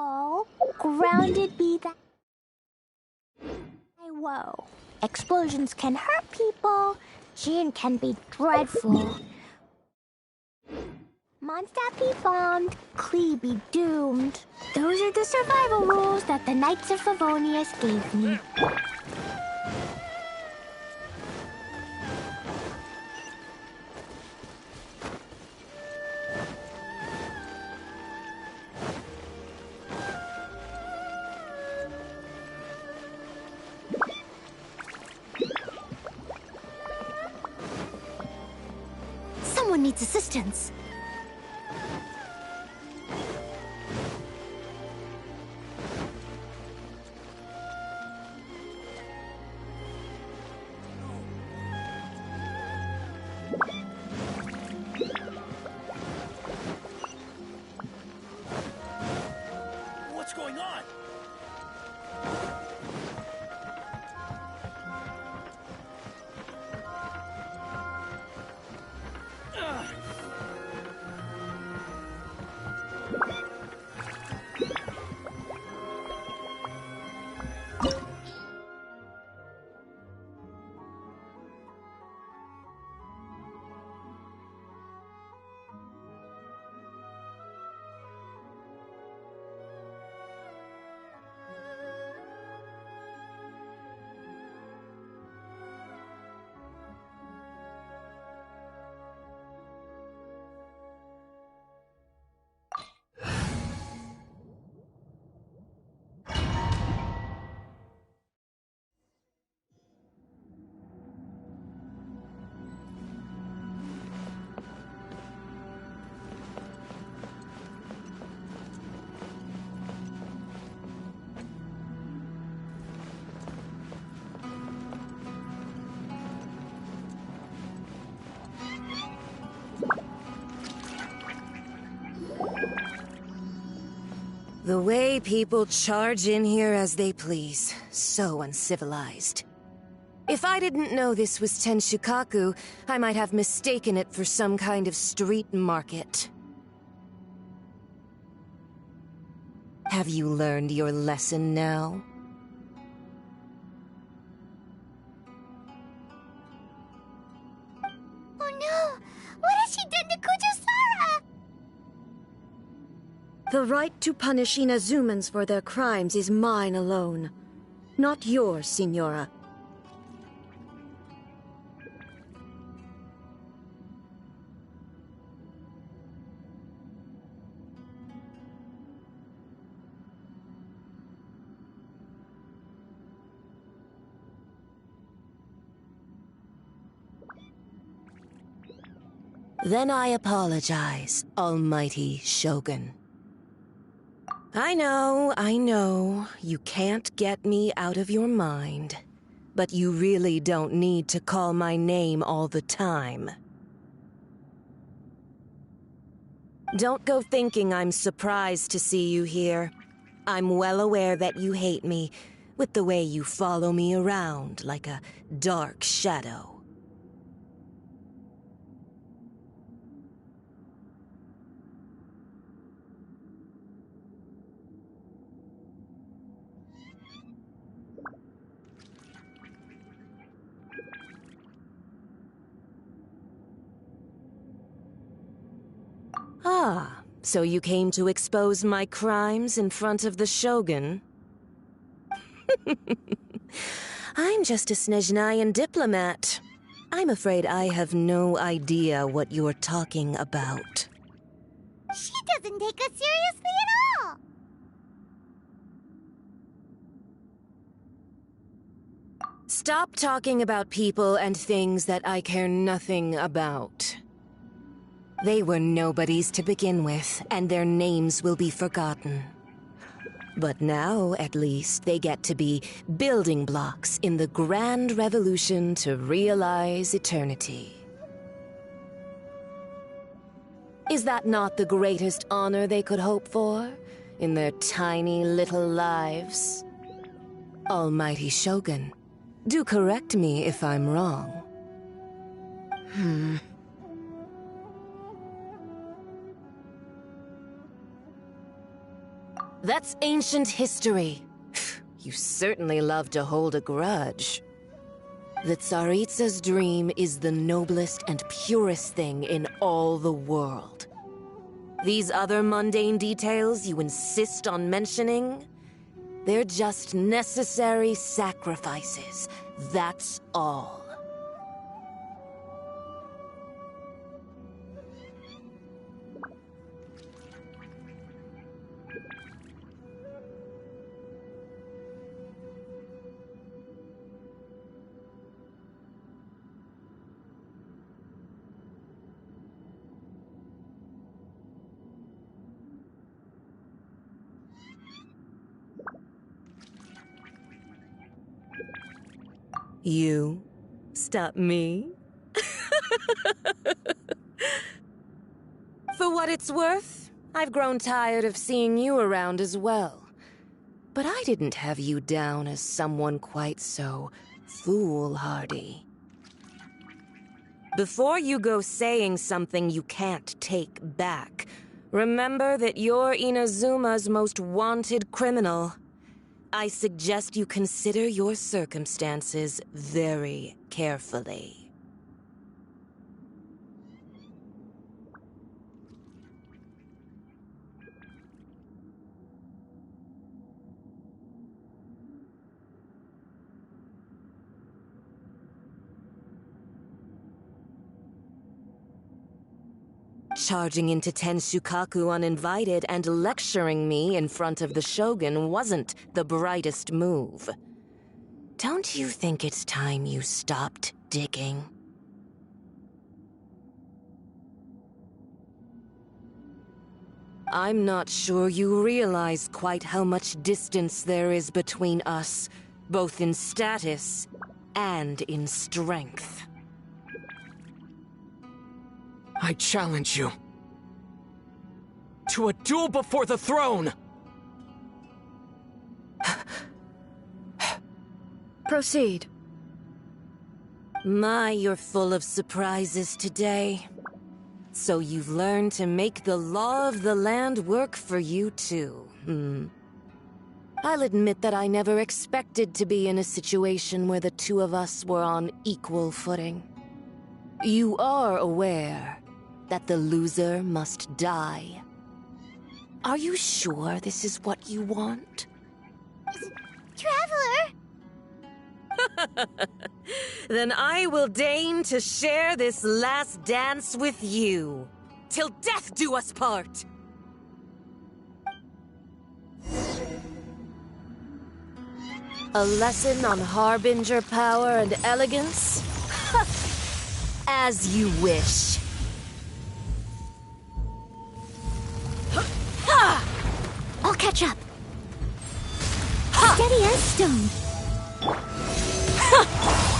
Hello, grounded be that. Whoa. Explosions can hurt people. Gene can be dreadful. Mondstadt be bombed, Klee be doomed. Those are the survival rules that the Knights of Favonius gave me. Someone needs assistance. What's going on? The way people charge in here as they please. So uncivilized. If I didn't know this was Tenshukaku, I might have mistaken it for some kind of street market. Have you learned your lesson now? Oh no! What has she done to Kujusara? The right to punish Inazumans for their crimes is mine alone. Not yours, Signora. Then I apologize, Almighty Shogun. I know, you can't get me out of your mind. But you really don't need to call my name all the time. Don't go thinking I'm surprised to see you here. I'm well aware that you hate me, with the way you follow me around like a dark shadow. Ah, so you came to expose my crimes in front of the Shogun? I'm just a Snezhnayan diplomat. I'm afraid I have no idea what you're talking about. She doesn't take us seriously at all! Stop talking about people and things that I care nothing about. They were nobodies to begin with, and their names will be forgotten. But now, at least, they get to be building blocks in the grand revolution to realize eternity. Is that not the greatest honor they could hope for in their tiny little lives? Almighty Shogun, do correct me if I'm wrong. That's ancient history. You certainly love to hold a grudge. The Tsaritsa's dream is the noblest and purest thing in all the world. These other mundane details you insist on mentioning, they're just necessary sacrifices. That's all. You stop me? For what it's worth, I've grown tired of seeing you around as well. But I didn't have you down as someone quite so foolhardy. Before you go saying something you can't take back, remember that you're Inazuma's most wanted criminal. I suggest you consider your circumstances very carefully. Charging into Tenshukaku uninvited and lecturing me in front of the Shogun wasn't the brightest move. Don't you think it's time you stopped digging? I'm not sure you realize quite how much distance there is between us, both in status and in strength. I challenge you to a duel before the throne! Proceed. My, you're full of surprises today. So you've learned to make the law of the land work for you too, I'll admit that I never expected to be in a situation where the two of us were on equal footing. You are aware that the loser must die. Are you sure this is what you want? Traveler! Then I will deign to share this last dance with you. Till death do us part! A lesson on Harbinger power and elegance? As you wish. I'll catch up. Steady as stone.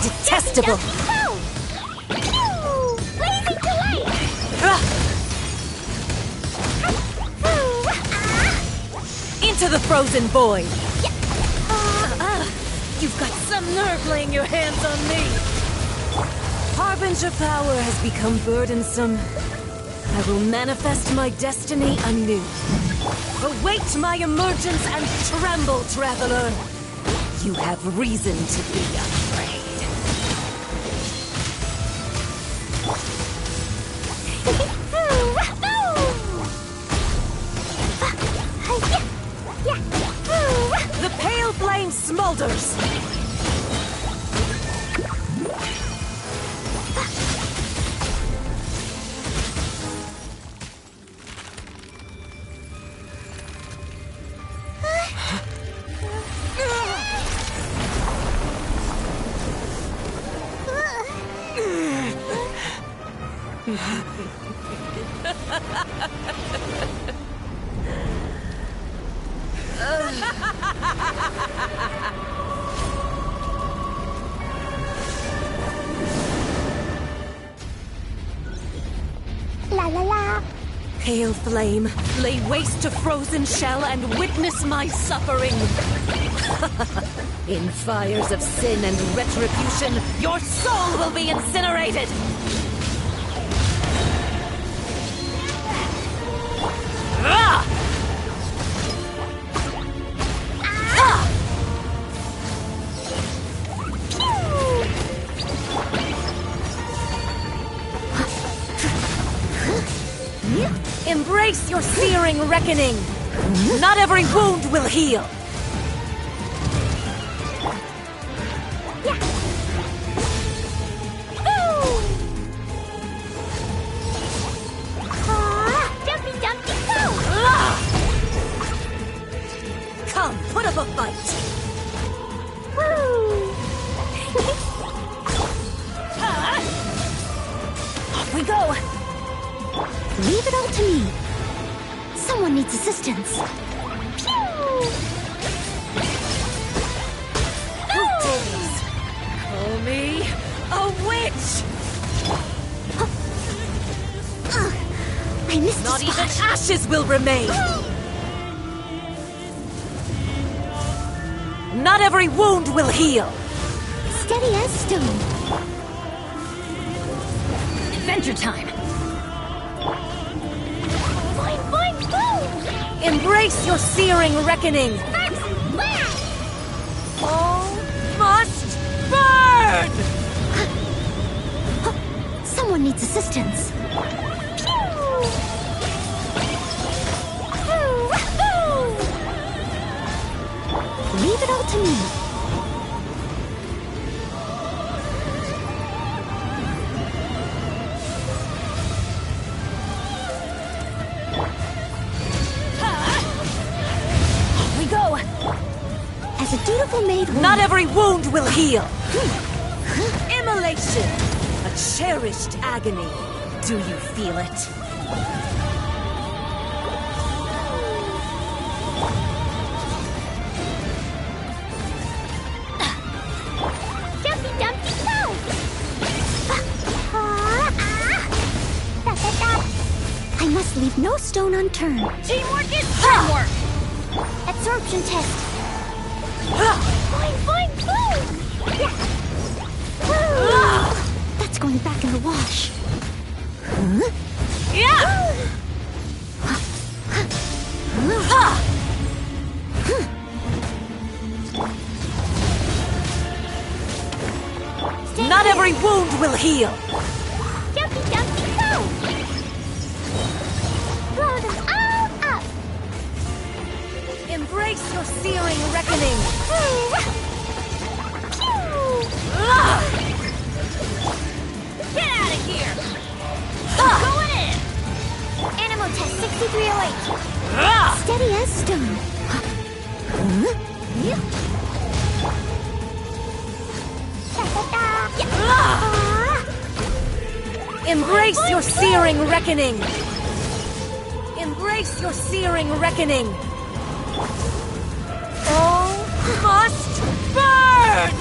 Detestable! Blazing delight! Into the frozen void! You've got some nerve laying your hands on me! Harbinger power has become burdensome. I will manifest my destiny anew. Await my emergence and tremble, traveler! You have reason to be afraid. The pale flame smolders! La la la. Pale flame, lay waste to frozen shell and witness my suffering. In fires of sin and retribution, your soul will be incinerated! Ah! Embrace your searing reckoning! Not every wound will heal! Come, put up a fight! Woo! Off we go! Leave it all to me. Someone needs assistance. Pew! Call me a witch! I missed Not a even spot. ashes will remain! Not every wound will heal! Steady as stone. Adventure time! Boing, boing, boom! Embrace your searing reckoning! All must burn! Someone needs assistance. Leave it all to me. We go! As a dutiful maid woman. Not every wound will heal! Immolation! A cherished agony. Do you feel it? Jumpy Dumpty Go! I must leave no stone unturned. Teamwork is teamwork! Absorption test. Boing, boing, boom! Yeah. Woo! That's going back in the wash. Huh? Yeah! Not every wound will heal! Jumpy Dumpty Go! Blow them all up! Embrace your searing reckoning! Get out of here! Going in! Animal test 6308. Ah! Steady as stone. Embrace your searing reckoning! Embrace your searing reckoning! All must burn!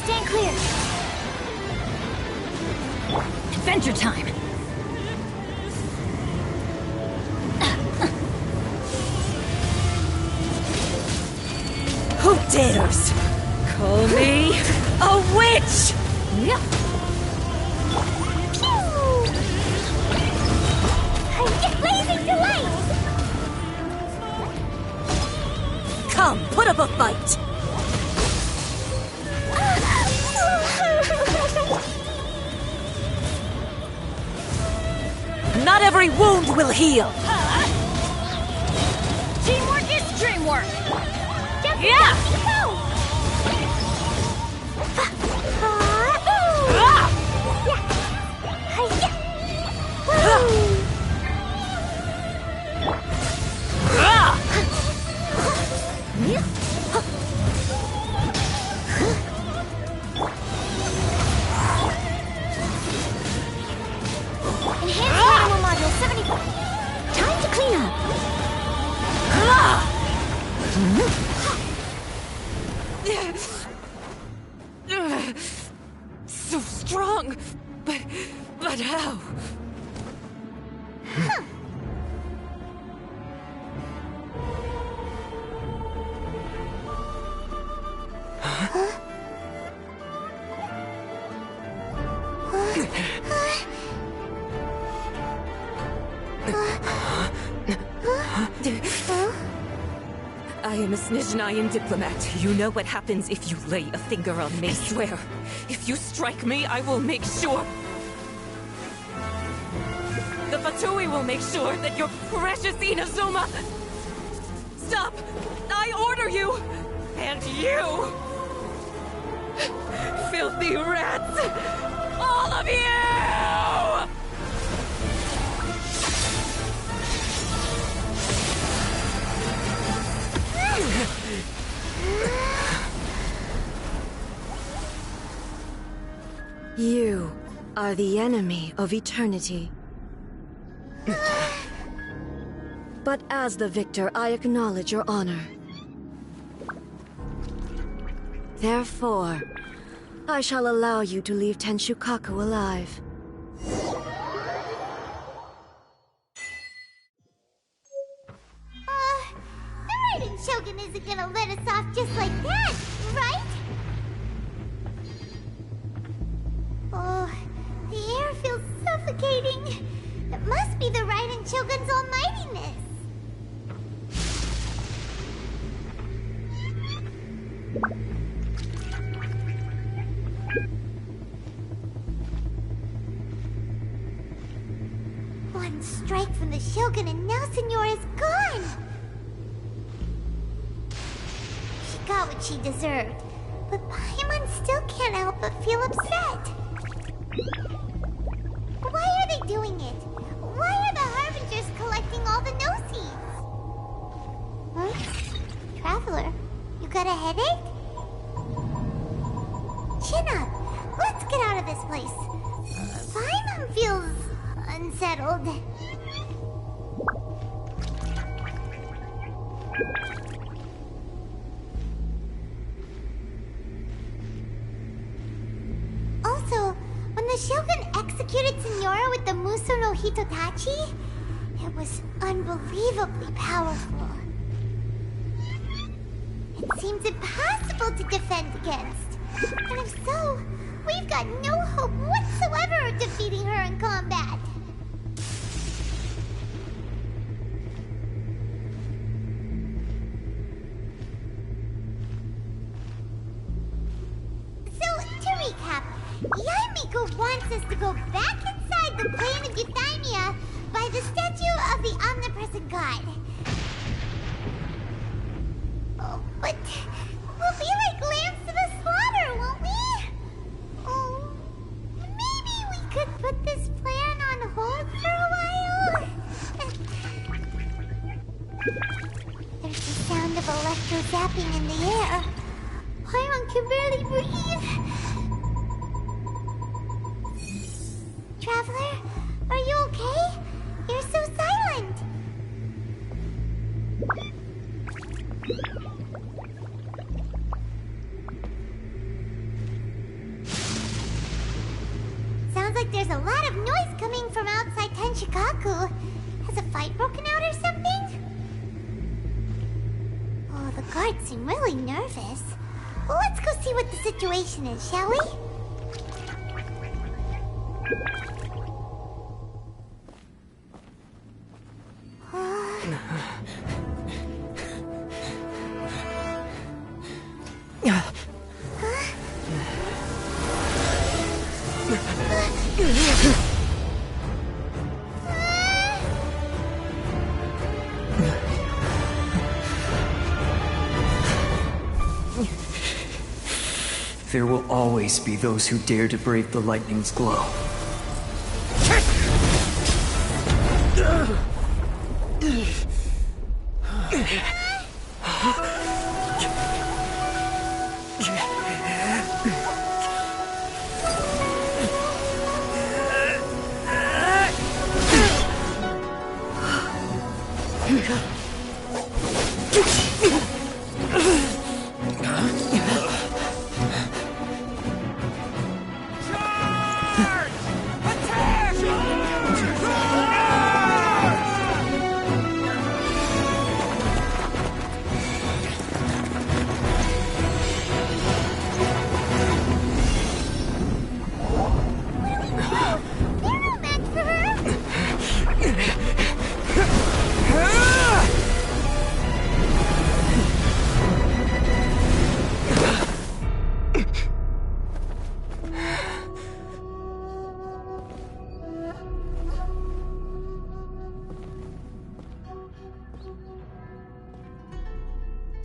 Stand clear. Adventure time! Who dares call me a witch? Pew! Blazing delight! Come, put up a fight! Not every wound will heal! Teamwork is dreamwork! Yeah! Enhanced animal module 74. Time to clean up. So strong, but how? I am a Snezhnayan diplomat. You know what happens if you lay a finger on me. I swear, if you strike me, I will make sure... The Fatui will make sure that your precious Inazuma... Stop! I order you! And you! Filthy rats! All of you! You are the enemy of eternity. But as the victor, I acknowledge your honor. Therefore, I shall allow you to leave Tenshukaku alive. The Raiden Shogun isn't gonna let us off just like that, right? Oh, the air feels suffocating. It must be the Raiden Shogun's almightiness. One strike from the Shogun and now Senyora's gone! She got what she deserved, but Paimon still can't help but feel upset. Why are they doing it? Why are the Harbingers collecting all the no-seeds? Huh? Traveler, you got a headache? Chin up! Let's get out of this place. Paimon feels... unsettled. Also, when the Shogun executed Senyora with the Muso no Hitotachi, it was unbelievably powerful. It seems impossible to defend against. And if so, we've got no hope whatsoever of defeating her in combat. Yaimiko wants us to go back inside the plane of Euthymia by the statue of the omnipresent god. Oh, but we'll be like lambs to the slaughter, won't we? Oh, maybe we could put this plan on hold for a while? There's the sound of electro zapping in the air. Paimon can barely breathe. Traveler, are you okay? You're so silent. Sounds like there's a lot of noise coming from outside Tenshukaku. Has a fight broken out or something? Oh, the guards seem really nervous. Well, let's go see what the situation is, shall we? There will always be those who dare to brave the lightning's glow.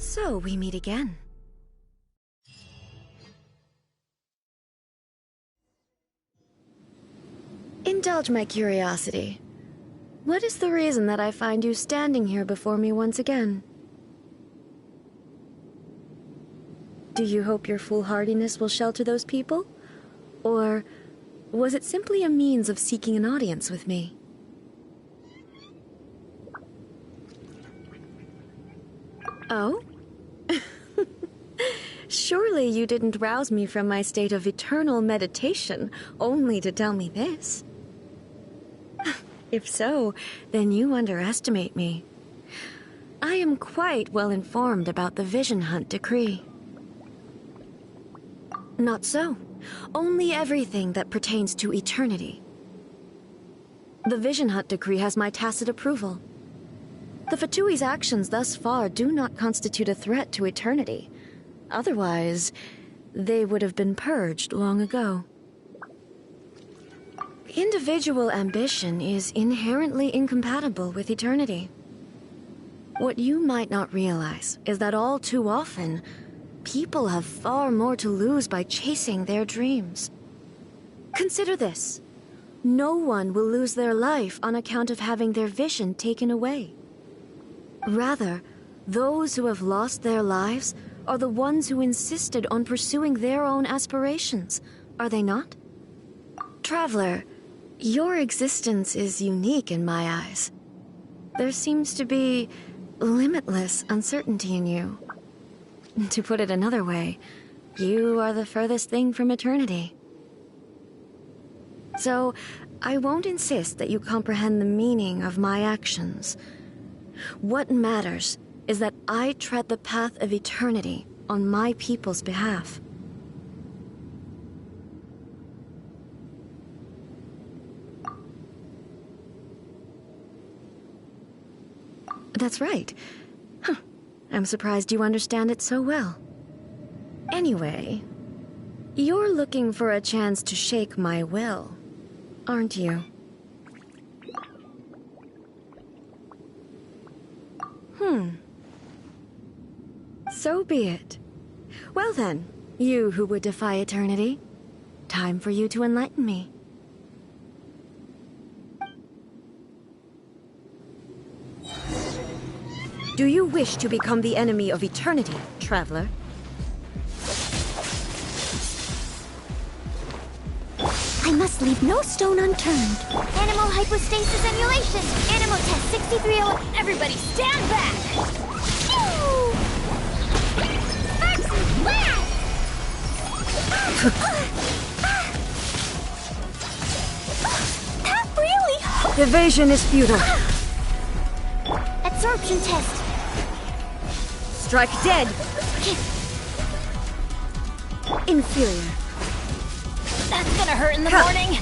So we meet again. Indulge my curiosity. What is the reason that I find you standing here before me once again? Do you hope your foolhardiness will shelter those people? Or was it simply a means of seeking an audience with me? Oh? Surely you didn't rouse me from my state of eternal meditation only to tell me this. If so, then you underestimate me. I am quite well informed about the Vision Hunt decree. Not so. Only everything that pertains to eternity. The Vision Hunt decree has my tacit approval. The Fatui's actions thus far do not constitute a threat to eternity. Otherwise, they would have been purged long ago. Individual ambition is inherently incompatible with eternity. What you might not realize is that all too often, people have far more to lose by chasing their dreams. Consider this. No one will lose their life on account of having their vision taken away. Rather, those who have lost their lives are the ones who insisted on pursuing their own aspirations, are they not? Traveler, your existence is unique in my eyes. There seems to be limitless uncertainty in you. To put it another way, you are the furthest thing from eternity. So, I won't insist that you comprehend the meaning of my actions. What matters is that I tread the path of eternity on my people's behalf. That's right. Huh. I'm surprised you understand it so well. Anyway, you're looking for a chance to shake my will, aren't you? So be it. Well then, you who would defy eternity, time for you to enlighten me. Do you wish to become the enemy of eternity, traveler? I must leave no stone unturned. Animal hypostasis emulation. Animal test 6301. Everybody stand back! Phew! Sparks and flash! That really hurt. Evasion is futile. Absorption test. Strike dead. Inferior. That's gonna hurt in the morning!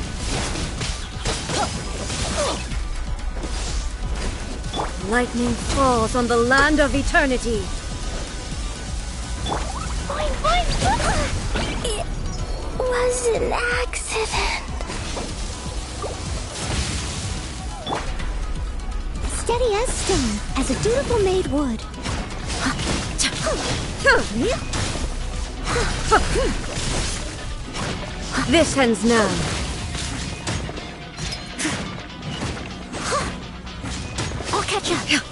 Lightning falls on the land of eternity. It was an accident. Steady as stone, as a dutiful maid would. This ends now. I'll catch up.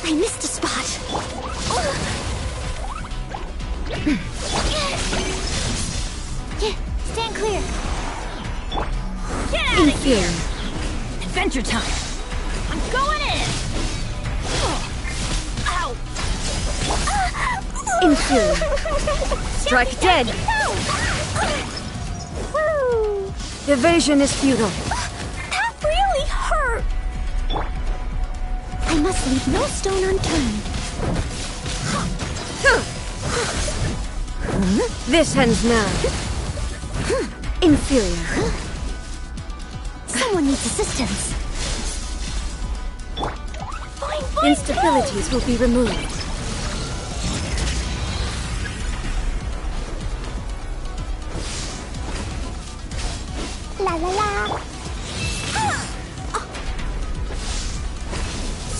I missed a spot. Stand clear. Get out of here! Inferior. Adventure time! I'm going in! Ow! Inferior. Strike dead. Woo! Evasion is futile. That really hurt. I must leave no stone unturned. This ends now. Inferior. Someone needs assistance. Instabilities will be removed.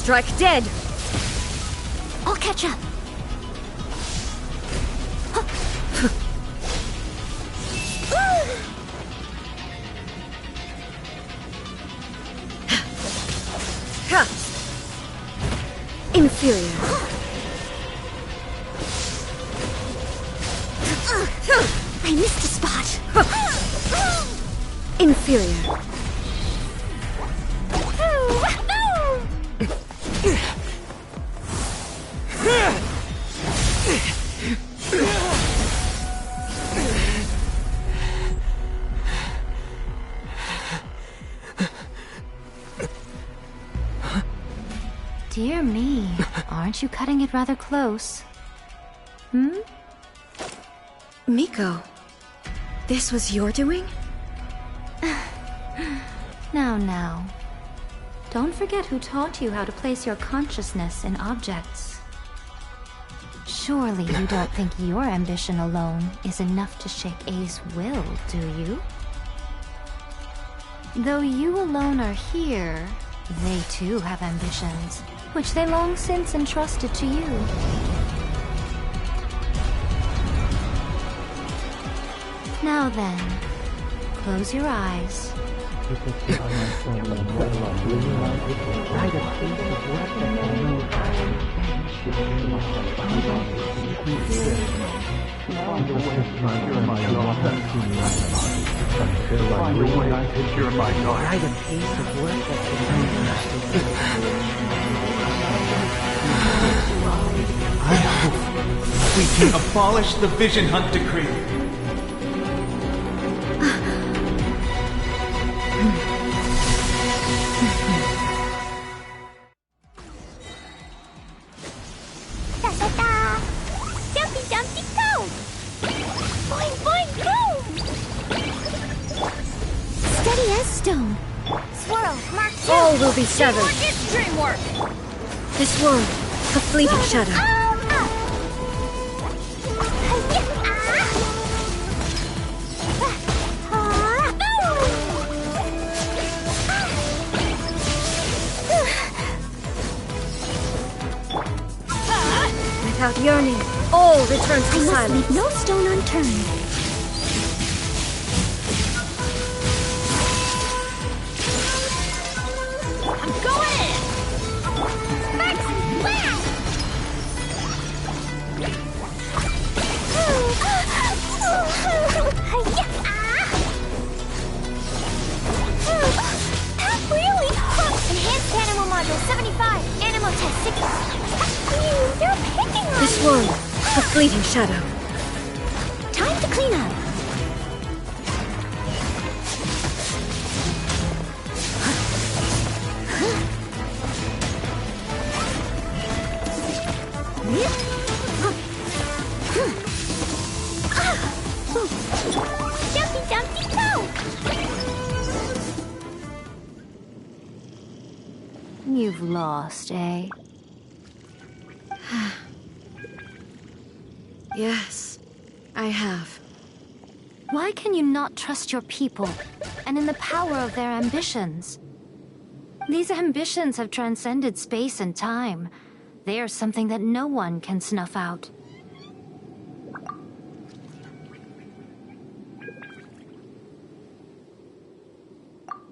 Strike dead! I'll catch up. Ha! Inferior. I missed a spot. Inferior. Dear me, aren't you cutting it rather close? Miko, this was your doing? Now. Don't forget who taught you how to place your consciousness in objects. Surely you don't think your ambition alone is enough to shake A's will, do you? Though you alone are here, they too have ambitions, which they long since entrusted to you. Now then, close your eyes. I hope we can abolish the Vision Hunt Decree. Ta-ta-ta! Jumpy, jumpy, go! Boing, boing, boom! Steady as stone. Swirl, Mark 2! All will be severed. Gorgeous dream work! This world, a fleeting shadow. Without yearning, all returns to I must silence. leave no stone unturned. I'm going in! Max, blast! That really hooks! Enhanced Animal Module 75, Animal Test 6. They're picking on This me. world, a fleeting shadow. Time to clean up. Jumpy, jumpy, go! You've lost, eh? Yes, I have. Why can you not trust your people and in the power of their ambitions? These ambitions have transcended space and time. They are something that no one can snuff out.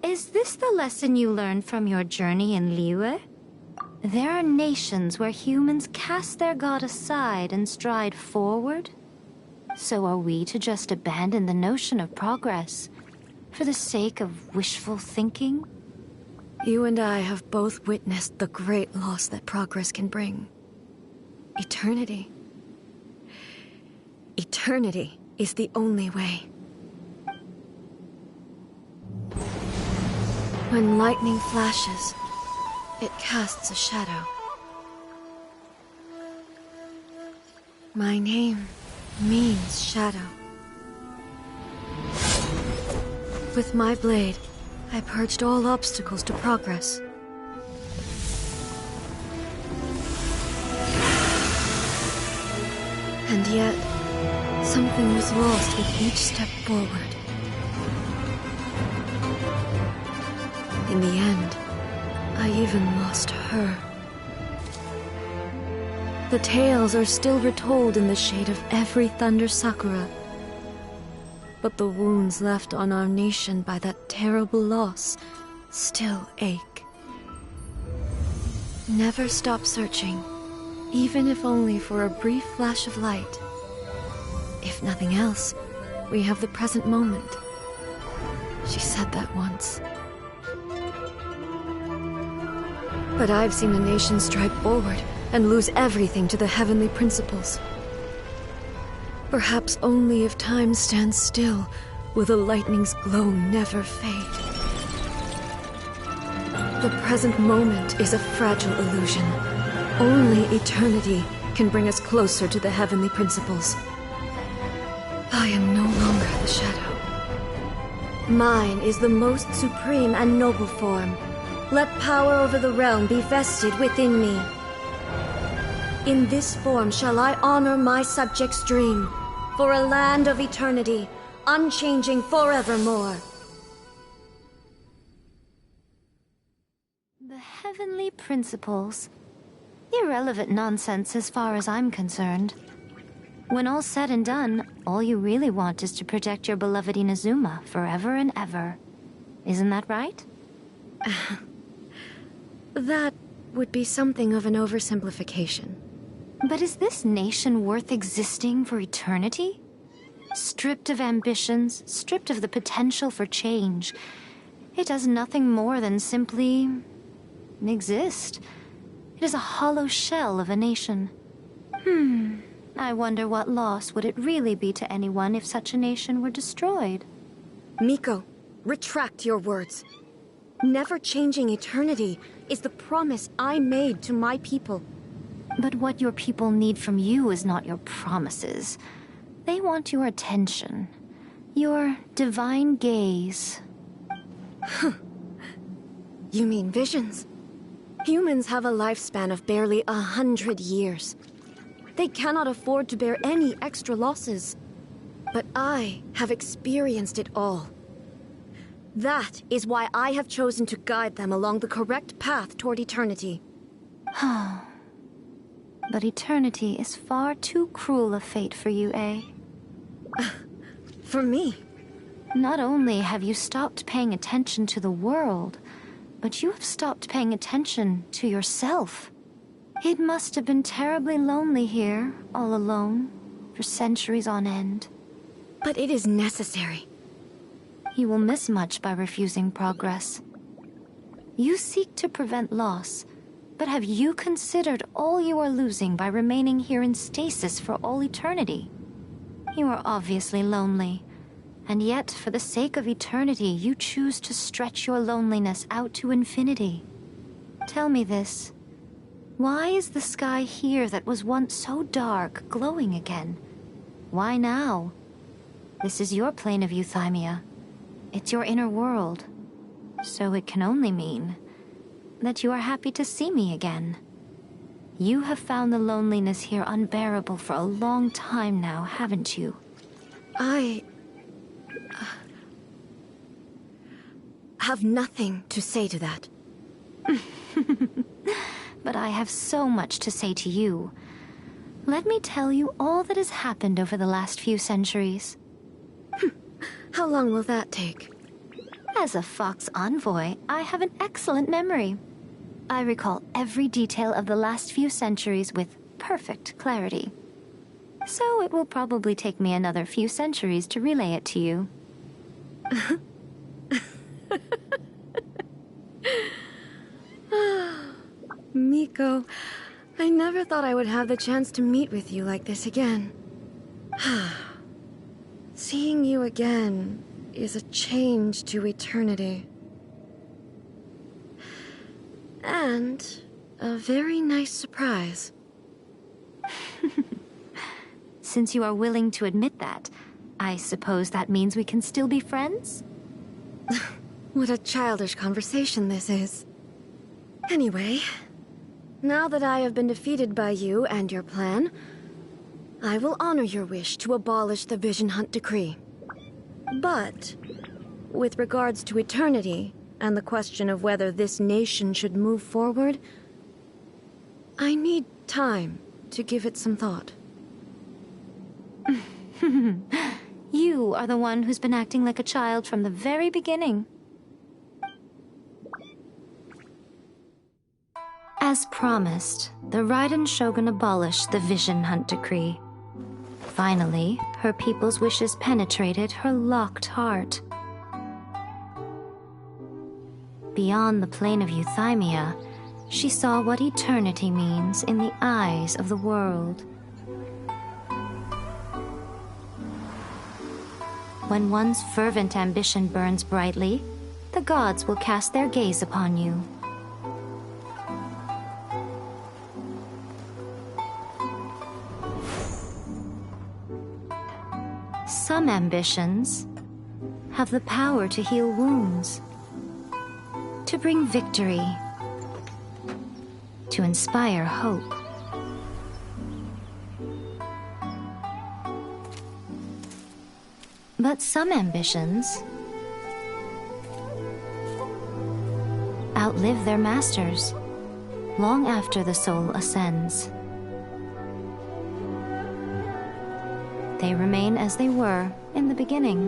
Is this the lesson you learned from your journey in Liyue? There are nations where humans cast their god aside and stride forward. So are we to just abandon the notion of progress for the sake of wishful thinking? You and I have both witnessed the great loss that progress can bring. Eternity. Eternity is the only way. When lightning flashes, it casts a shadow. My name means shadow. With my blade, I purged all obstacles to progress. And yet, something was lost with each step forward. In the end, I even lost her. The tales are still retold in the shade of every Thunder Sakura. But the wounds left on our nation by that terrible loss still ache. Never stop searching, even if only for a brief flash of light. If nothing else, we have the present moment. She said that once. But I've seen a nation stride forward and lose everything to the heavenly principles. Perhaps only if time stands still will the lightning's glow never fade. The present moment is a fragile illusion. Only eternity can bring us closer to the heavenly principles. I am no longer the shadow. Mine is the most supreme and noble form. Let power over the realm be vested within me. In this form shall I honor my subjects' dream, for a land of eternity, unchanging forevermore. The heavenly principles. Irrelevant nonsense as far as I'm concerned. When all's said and done, all you really want is to protect your beloved Inazuma forever and ever. Isn't that right? That would be something of an oversimplification. But is this nation worth existing for eternity? Stripped of ambitions, stripped of the potential for change, it does nothing more than simply exist. It is a hollow shell of a nation. I wonder what loss would it really be to anyone if such a nation were destroyed? Miko, retract your words. Never changing eternity is the promise I made to my people. But what your people need from you is not your promises. They want your attention. Your divine gaze. You mean visions? Humans have a lifespan of barely 100 years. They cannot afford to bear any extra losses. But I have experienced it all. That is why I have chosen to guide them along the correct path toward eternity. But eternity is far too cruel a fate for you, eh? For me? Not only have you stopped paying attention to the world, but you have stopped paying attention to yourself. It must have been terribly lonely here, all alone, for centuries on end. But it is necessary. You will miss much by refusing progress. You seek to prevent loss, but have you considered all you are losing by remaining here in stasis for all eternity? You are obviously lonely, and yet for the sake of eternity you choose to stretch your loneliness out to infinity. Tell me this. Why is the sky here that was once so dark glowing again? Why now? This is your plane of euthymia. It's your inner world. So it can only mean that you are happy to see me again. You have found the loneliness here unbearable for a long time now, haven't you? I have nothing to say to that. But I have so much to say to you. Let me tell you all that has happened over the last few centuries. How long will that take? As a Fox envoy, I have an excellent memory. I recall every detail of the last few centuries with perfect clarity. So it will probably take me another few centuries to relay it to you. Miko, I never thought I would have the chance to meet with you like this again. Seeing you again is a change to eternity. And a very nice surprise. Since you are willing to admit that, I suppose that means we can still be friends? What a childish conversation this is. Anyway, now that I have been defeated by you and your plan, I will honor your wish to abolish the Vision Hunt Decree. But, with regards to eternity, and the question of whether this nation should move forward, I need time to give it some thought. You are the one who's been acting like a child from the very beginning. As promised, the Raiden Shogun abolished the Vision Hunt Decree. Finally, her people's wishes penetrated her locked heart. Beyond the plane of Euthymia, she saw what eternity means in the eyes of the world. When one's fervent ambition burns brightly, the gods will cast their gaze upon you. Some ambitions have the power to heal wounds, to bring victory, to inspire hope. But some ambitions outlive their masters long after the soul ascends. They remain as they were in the beginning.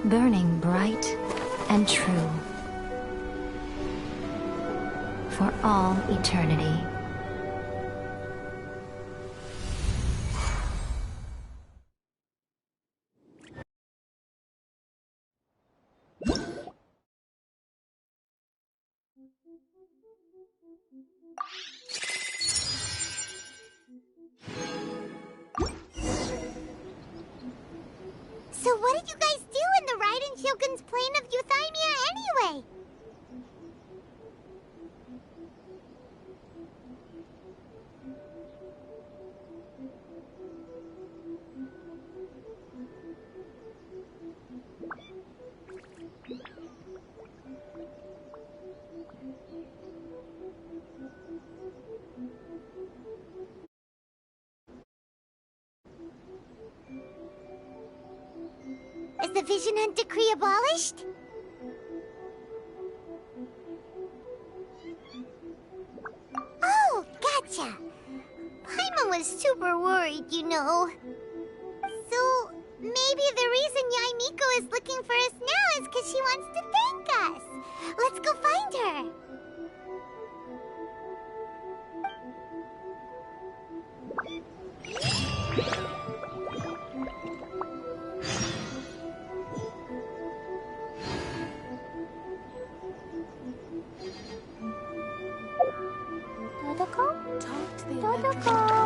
Burning bright and true for all eternity. So what did you guys do in the Raiden Shogun's plane of Euthymia anyway? Is the Vision Hunt Decree abolished? Oh, gotcha. Paimon was super worried, you know. So, maybe the reason Yaimiko is looking for us now is because she wants to thank us. Let's go find her. Dodoko? Dodoko!